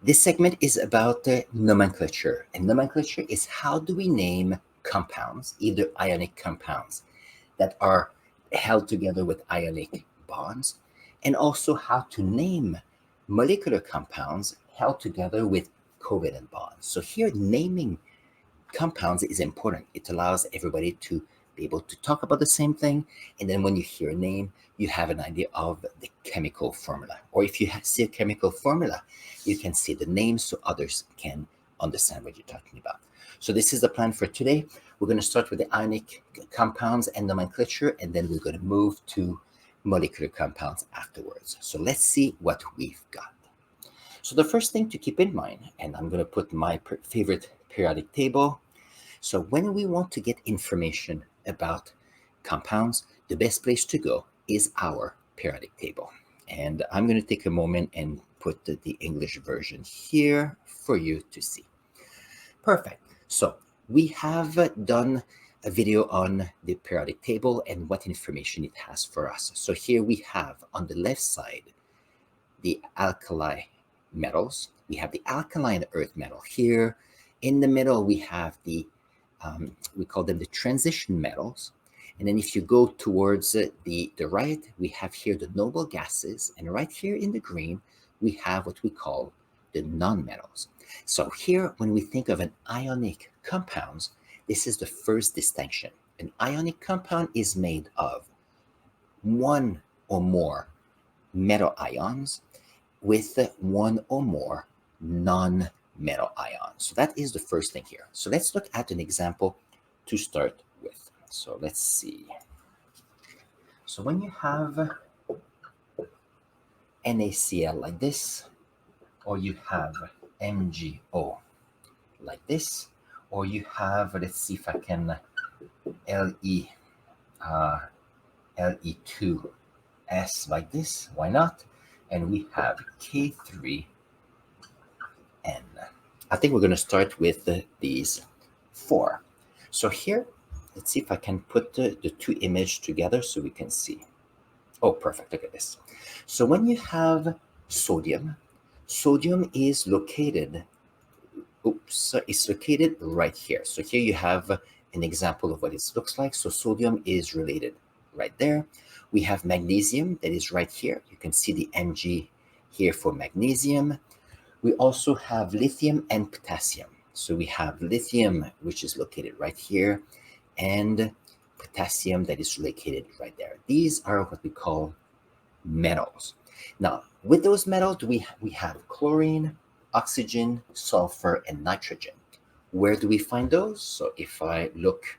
This segment is about nomenclature, and nomenclature is how do we name compounds, either ionic compounds that are held together with ionic bonds, and also how to name molecular compounds held together with covalent bonds. So here, naming compounds is important. It allows everybody to be able to talk about the same thing. And then when you hear a name, you have an idea of the chemical formula. Or if you see a chemical formula, you can see the name so others can understand what you're talking about. So this is the plan for today. We're going to start with the ionic compounds and nomenclature, and then we're going to move to molecular compounds afterwards. So let's see what we've got. So the first thing to keep in mind, and I'm going to put my favorite periodic table. So when we want to get information about compounds, the best place to go is our periodic table. And I'm going to take a moment and put the English version here for you to see. Perfect. So we have done a video on the periodic table and what information it has for us. So here we have on the left side the alkali metals. We have the alkaline earth metal here. In the middle, we have we call them the transition metals. And then if you go towards the right, we have here the noble gases. And right here in the green, we have what we call the nonmetals. So here, when we think of an ionic compounds, this is the first distinction. An ionic compound is made of one or more metal ions with one or more non-metal ions. So that is the first thing here. So let's look at an example to start with. So let's see. So when you have NaCl like this, or you have MgO like this, or you have, let's see if I can, Le2S like this, why not? And we have K3N. I think we're going to start with these four. So here, let's see if I can put the two images together so we can see. Oh, perfect. Look at this. So when you have sodium, sodium is located, it's located right here. So here you have an example of what it looks like. So sodium is related right there. We have magnesium that is right here. You can see the Mg here for magnesium. We also have lithium and potassium. So we have lithium, which is located right here, and potassium that is located right there. These are what we call metals. Now, with those metals, we have chlorine, oxygen, sulfur, and nitrogen. Where do we find those? So if I look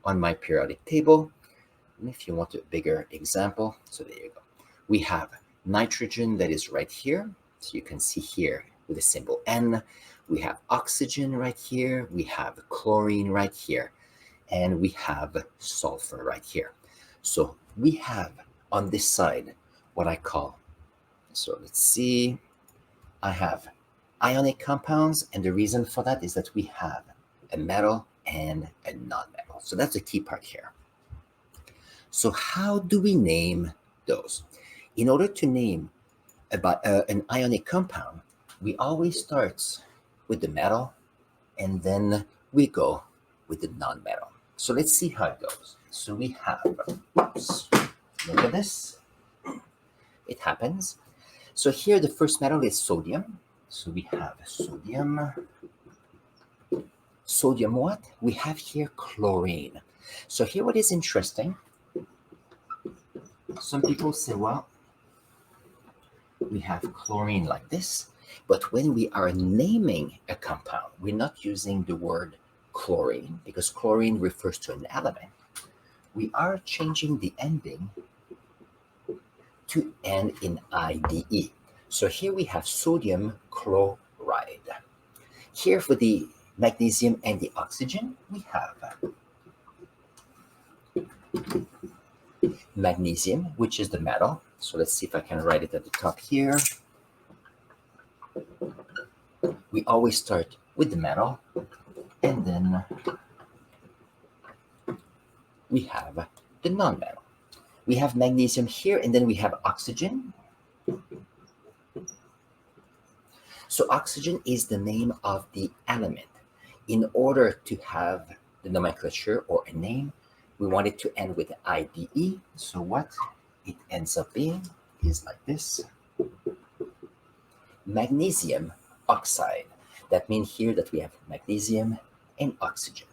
on my periodic table, and if you want a bigger example, so there you go. We have nitrogen that is right here. So you can see here with the symbol N. We have oxygen right here. We have chlorine right here. And we have sulfur right here. So we have on this side what I call, so let's see, I have ionic compounds. And the reason for that is that we have a metal and a non-metal. So that's the key part here. So how do we name those? In order to name about an ionic compound, we always start with the metal and then we go with the non-metal. So let's see how it goes. So we have, oops, look at this. It happens. So here the first metal is sodium. So we have sodium. Sodium what? We have here chlorine. So here what is interesting, some people say, well, we have chlorine like this, but when we are naming a compound, we're not using the word chlorine because chlorine refers to an element. We are changing the ending to end in IDE. So here we have sodium chloride. Here for the magnesium and the oxygen, we have magnesium, which is the metal. So let's see if I can write it at the top here. We always start with the metal, and then we have the non-metal. We have magnesium here, and then we have oxygen. So oxygen is the name of the element. In order to have the nomenclature or a name, we want it to end with IDE. So what it ends up being is like this: magnesium oxide. That means here that we have magnesium and oxygen.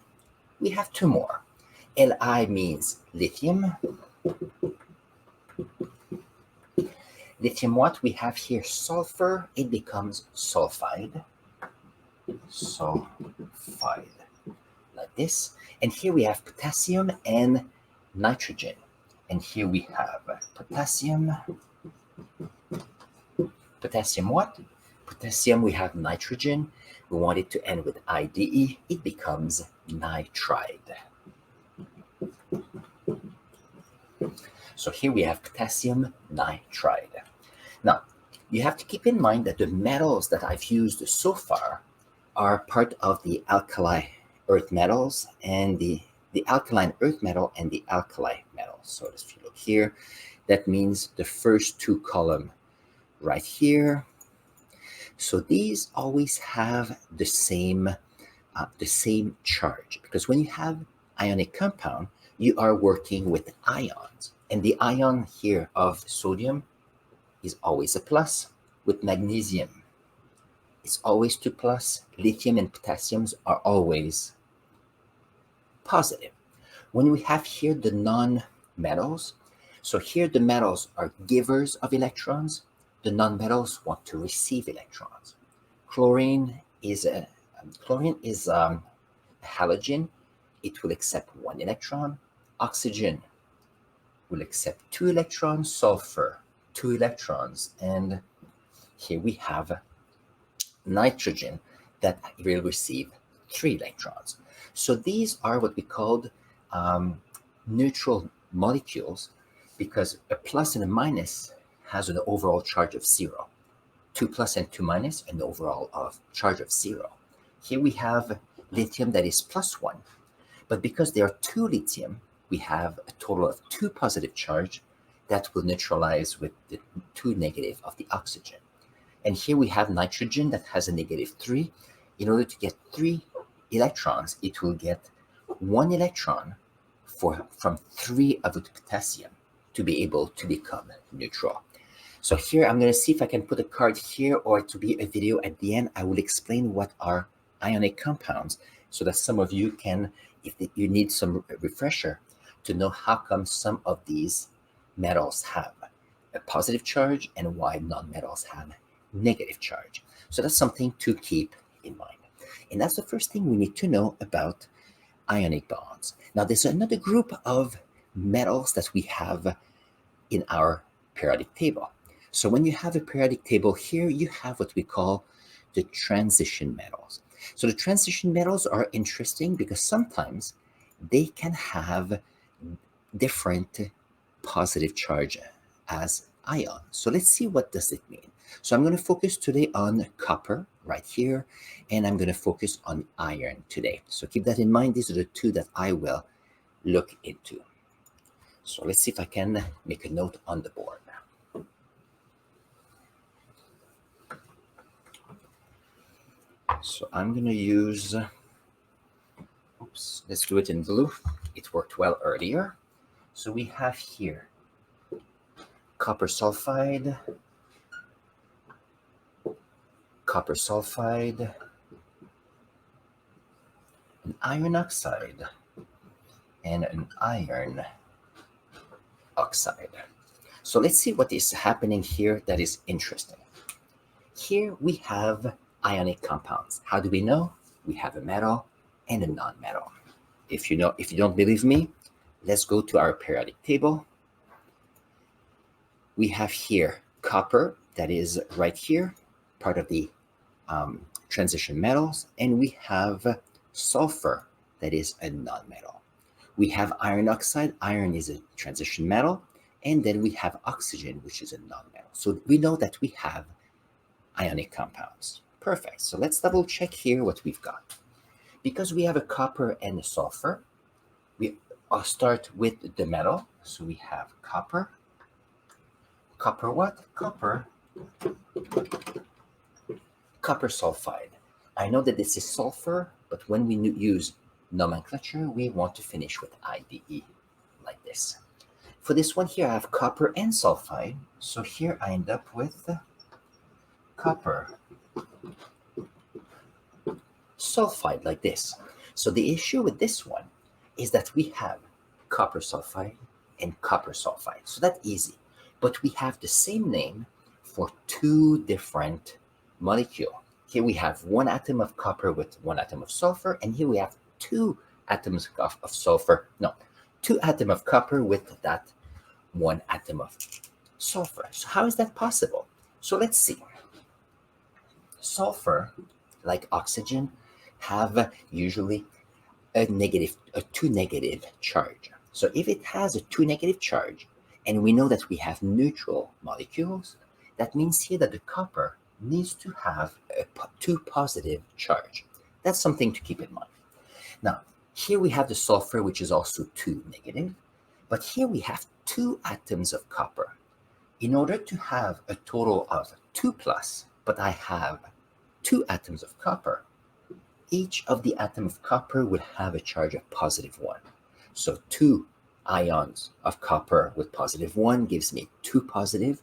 We have two more. Li means lithium. Lithium what? We have here sulfur. It becomes sulfide. Sulfide. Like this. And here we have potassium and nitrogen. And here we have potassium. Potassium what? Potassium, we have nitrogen. We want it to end with IDE. It becomes nitride. So here we have potassium nitride. Now, you have to keep in mind that the metals that I've used so far are part of the alkali earth metals and the alkaline earth metal and the alkali metal. So if you look here, that means the first two columns right here. So these always have the same charge, because when you have ionic compound, you are working with ions. And the ion here of sodium is always a plus. With magnesium, it's always 2 plus. Lithium and potassiums are always positive. When we have here the non-metals, so here the metals are givers of electrons, the non-metals want to receive electrons. Chlorine is a halogen. It will accept 1 electron. Oxygen will accept 2 electrons. Sulfur, 2 electrons. And here we have nitrogen that will receive 3 electrons. So these are what we called neutral molecules, because a plus and a minus has an overall charge of 0. 2 plus and 2 minus, an overall of charge of 0. Here we have lithium that is plus 1, but because there are 2 lithium, we have a total of 2 positive charge that will neutralize with the 2 negative of the oxygen. And here we have nitrogen that has a -3. In order to get 3 electrons, it will get 1 electron from 3 of the potassium to be able to become neutral. So here I'm going to see if I can put a card here, or to be a video at the end. I will explain what are ionic compounds, so that some of you can, if you need some refresher, to know how come some of these metals have a positive charge and why non-metals have negative charge. So that's something to keep in mind. And that's the first thing we need to know about ionic bonds. Now, there's another group of metals that we have in our periodic table. So when you have a periodic table here, you have what we call the transition metals. So the transition metals are interesting because sometimes they can have different positive charge as ions. So let's see, what does it mean? So I'm going to focus today on copper right here, and I'm going to focus on iron today. So keep that in mind. These are the two that I will look into. So let's see if I can make a note on the board. So I'm going to use, let's do it in blue. It worked well earlier. So we have here copper sulfide, an iron oxide, and an iron oxide. So let's see what is happening here that is interesting. Here we have ionic compounds. How do we know? We have a metal and a non-metal. If you don't believe me, let's go to our periodic table. We have here copper, that is right here, part of the transition metals, and we have sulfur, that is a non-metal. We have iron oxide. Iron is a transition metal, and then we have oxygen, which is a non-metal. So we know that we have ionic compounds. Perfect. So let's double check here what we've got. Because we have a copper and a sulfur, I'll start with the metal. So we have copper. Copper what? Copper copper sulfide. I know that this is sulfur, but when we use nomenclature, we want to finish with IDE, like this. For this one here, I have copper and sulfide. So here I end up with copper sulfide, like this. So the issue with this one is that we have copper sulfide and copper sulfide. So that's easy. But we have the same name for two different molecules. Here we have one atom of copper with one atom of sulfur, and here we have two atoms of sulfur. No, two atoms of copper with that one atom of sulfur. So how is that possible? So let's see. Sulfur, like oxygen, have usually a two negative charge. So if it has a two negative charge, and we know that we have neutral molecules, that means here that the copper needs to have a two positive charge. That's something to keep in mind. Now, here we have the sulfur, which is also two negative, but here we have two atoms of copper. In order to have a total of 2 plus, but I have two atoms of copper, each of the atom of copper will have a charge of positive 1. So 2 ions of copper with positive 1 gives me 2 positive.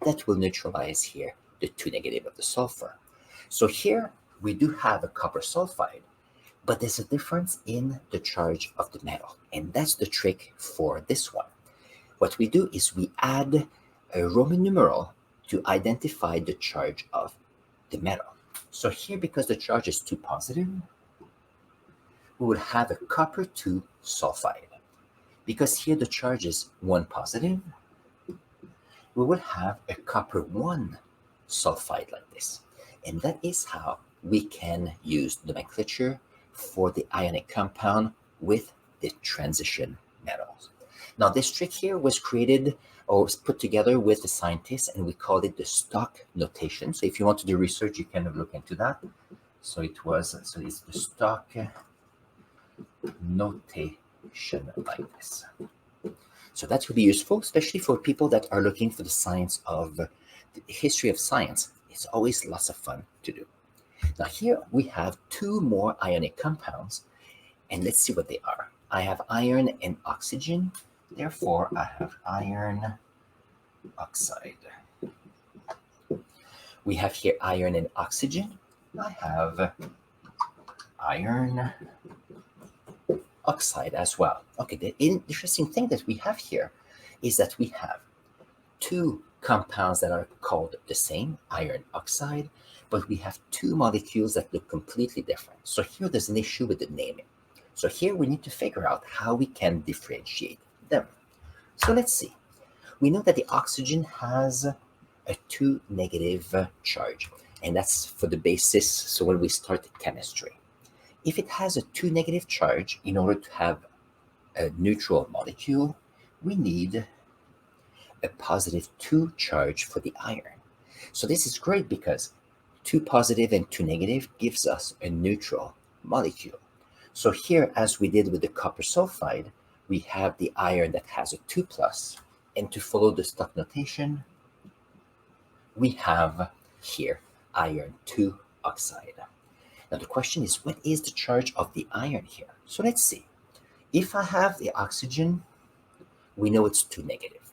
That will neutralize here the 2 negative of the sulfur. So here we do have a copper sulfide, but there's a difference in the charge of the metal. And that's the trick for this one. What we do is we add a Roman numeral to identify the charge of the metal. So here, because the charge is 2 positive, we will have a copper 2 sulfide. Because here the charge is 1 positive, we will have a copper 1 sulfide, like this. And that is how we can use nomenclature for the ionic compound with the transition metals. Now, this trick here was created or was put together with the scientists, and we called it the stock notation. So if you want to do research, you can look into that. So it's the stock notation, like this. So that will be useful, especially for people that are looking for the science of the history of science. It's always lots of fun to do. Now here we have two more ionic compounds, and let's see what they are. I have iron and oxygen. Therefore, I have iron oxide. We have here iron and oxygen. I have iron oxide as well. Okay, the interesting thing that we have here is that we have two compounds that are called the same, iron oxide, but we have two molecules that look completely different. So here there's an issue with the naming. So here we need to figure out how we can differentiate them. So let's see. We know that the oxygen has a 2 negative charge, and that's for the basis. So when we start chemistry, if it has a 2 negative charge, in order to have a neutral molecule, we need a positive 2 charge for the iron. So this is great because 2 positive and 2 negative gives us a neutral molecule. So here, as we did with the copper sulfide, we have the iron that has a 2 plus, and to follow the stock notation, we have here iron 2 oxide. Now the question is, what is the charge of the iron here? So let's see. If I have the oxygen, we know it's 2 negative.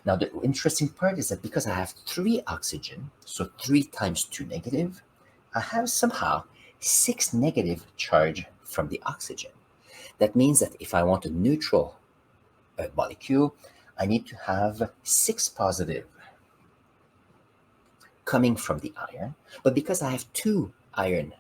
Now the interesting part is that because I have 3 oxygen, so 3 times 2 negative, I have somehow 6 negative charge from the oxygen. That means that if I want a neutral molecule, I need to have 6 positive coming from the iron. But because I have 2 iron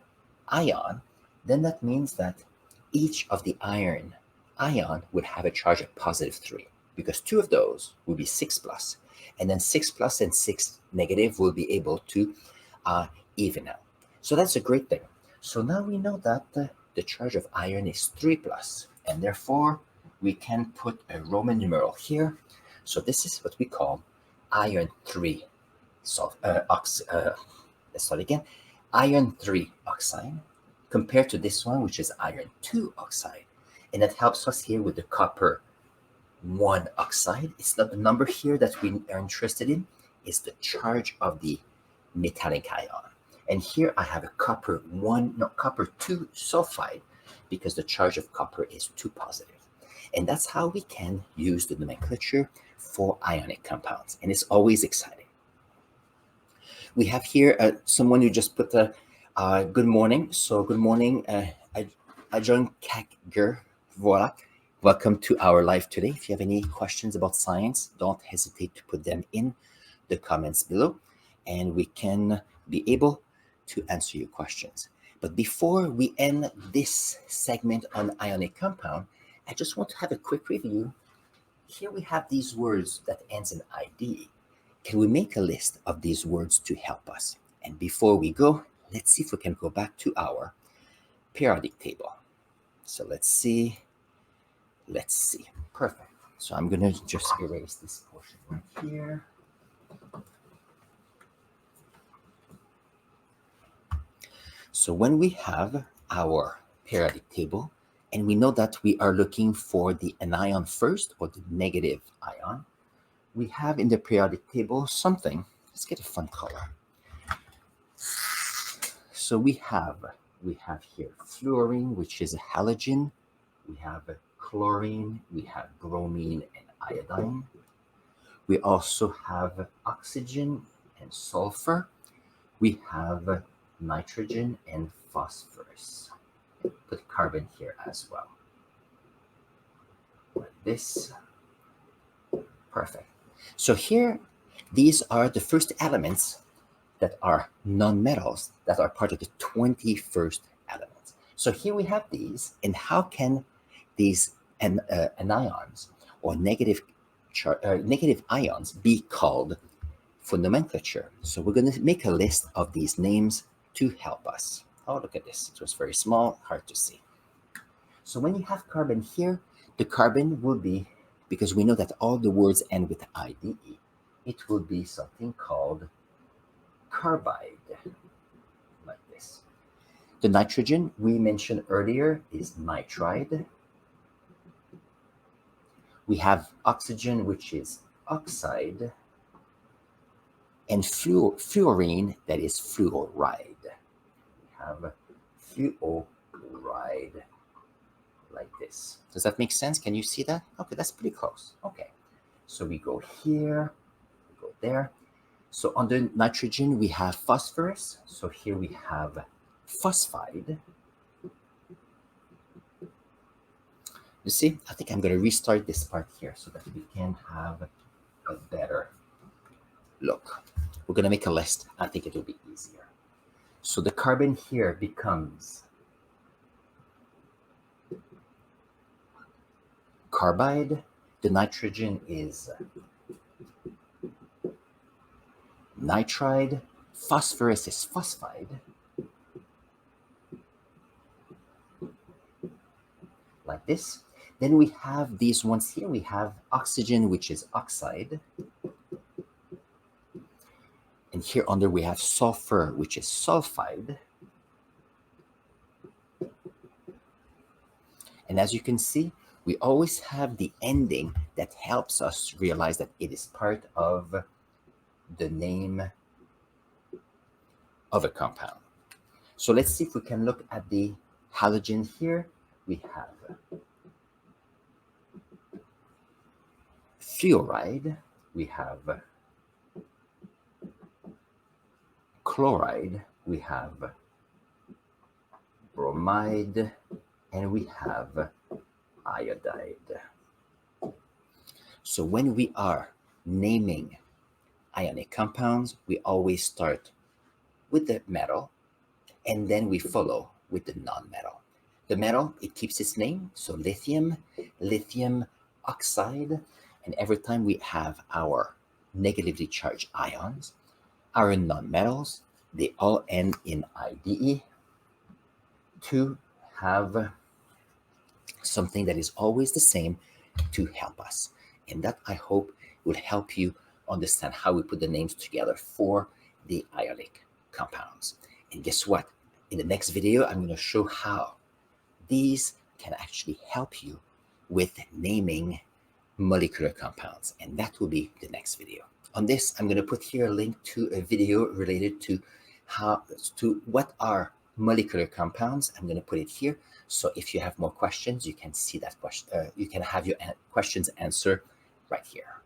ion, then that means that each of the iron ion would have a charge of positive 3, because 2 of those will be 6 plus, and then 6 plus and 6 negative will be able to even out. So that's a great thing. So now we know that the charge of iron is 3 plus, and therefore we can put a Roman numeral here. So this is what we call iron 3 let's start again. Iron 3 oxide compared to this one, which is iron 2 oxide. And that helps us here with the copper 1 oxide. It's not the number here that we are interested in, it's the charge of the metallic ion. And here I have a copper 2 sulfide because the charge of copper is 2 positive. And that's how we can use the nomenclature for ionic compounds. And it's always exciting. We have here someone who just put a good morning. So good morning, John Kakger. Voila. Welcome to our live today. If you have any questions about science, don't hesitate to put them in the comments below, and we can be able to answer your questions. But before we end this segment on ionic compound, I just want to have a quick review. Here we have these words that ends in ID. Can we make a list of these words to help us? And before we go, let's see if we can go back to our periodic table. So let's see. Perfect. So I'm going to just erase this portion right here. So when we have our periodic table, and we know that we are looking for the anion first, or the negative ion, we have in the periodic table something. Let's get a fun color. So we have here fluorine, which is a halogen. We have chlorine, we have bromine and iodine. We also have oxygen and sulfur. We have nitrogen and phosphorus. Put carbon here as well. Like this. Perfect. So here, these are the first elements that are nonmetals that are part of the 21st elements. So here we have these, and how can these anions or negative ions be called for nomenclature? So we're going to make a list of these names to help us. Oh, look at this. It was very small, hard to see. So when you have carbon here, the carbon will be, because we know that all the words end with IDE, it will be something called carbide, like this. The nitrogen we mentioned earlier is nitride. We have oxygen, which is oxide, and fluorine, that is fluoride. We have fluoride, like this. Does that make sense? Can you see that? Okay, that's pretty close. Okay, so we go here, we go there. So under nitrogen, we have phosphorus. So here we have phosphide. You see, I think I'm going to restart this part here so that we can have a better look. We're going to make a list. I think it will be easier. So the carbon here becomes carbide. The nitrogen is nitride. Phosphorus is phosphide. Like this. Then we have these ones here. We have oxygen, which is oxide. And here under we have sulfur, which is sulfide. And as you can see, we always have the ending that helps us realize that it is part of the name of a compound. So let's see if we can look at the halogen here. We have fluoride, we have chloride, we have bromide, and we have iodide. So when we are naming ionic compounds, we always start with the metal, and then we follow with the non-metal. The metal, it keeps its name, so lithium, lithium oxide, and every time we have our negatively charged ions, our non-metals, they all end in IDE to have something that is always the same to help us. And that, I hope, will help you understand how we put the names together for the ionic compounds. And guess what? In the next video, I'm going to show how these can actually help you with naming molecular compounds. And that will be the next video. On this, I'm going to put here a link to a video related to what are molecular compounds. I'm going to put it here. So if you have more questions, you can see that question. You can have your questions answered right here.